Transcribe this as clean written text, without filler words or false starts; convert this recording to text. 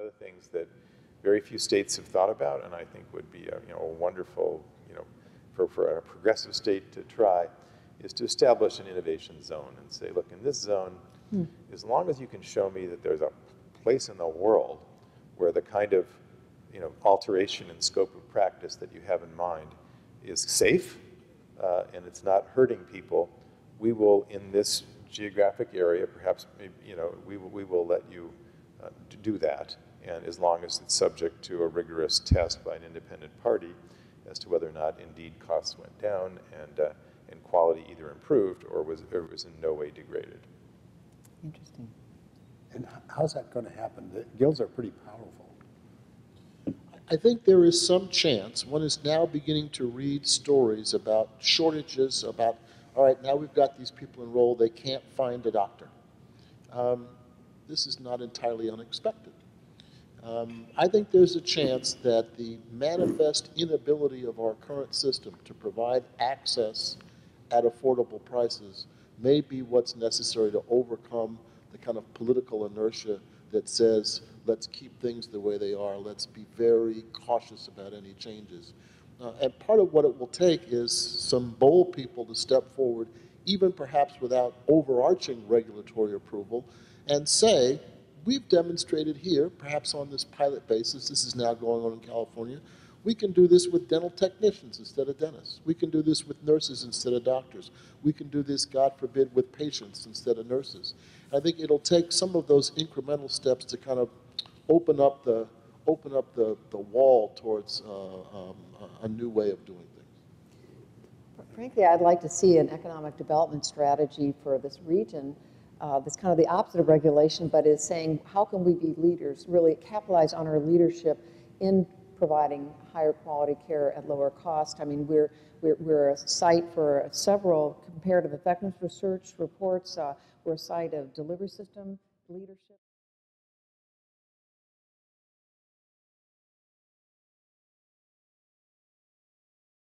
one of the things that very few states have thought about, and I think would be a wonderful, for a progressive state to try, is to establish an innovation zone and say, look, in this zone, as long as you can show me that there's a place in the world where the kind of alteration in scope of practice that you have in mind is safe and it's not hurting people, we will, in this geographic area, perhaps we will let you do that, and as long as it's subject to a rigorous test by an independent party as to whether or not indeed costs went down and quality either improved or was in no way degraded. Interesting. And how's that going to happen? The guilds are pretty powerful. I think there is some chance. One is now beginning to read stories about shortages, about, all right, now we've got these people enrolled, they can't find a doctor. This is not entirely unexpected. I think there's a chance that the manifest inability of our current system to provide access at affordable prices may be what's necessary to overcome the kind of political inertia that says, let's keep things the way they are, let's be very cautious about any changes. And part of what it will take is some bold people to step forward, even perhaps without overarching regulatory approval, and say, we've demonstrated here, perhaps on this pilot basis, this is now going on in California, we can do this with dental technicians instead of dentists. We can do this with nurses instead of doctors. We can do this, God forbid, with patients instead of nurses. I think it'll take some of those incremental steps to kind of open up the wall towards a new way of doing things. Frankly, I'd like to see an economic development strategy for this region that's kind of the opposite of regulation, but is saying, how can we be leaders, really capitalize on our leadership in providing higher quality care at lower cost. I mean, we're a site for several comparative effectiveness research reports. We're a site of delivery system leadership.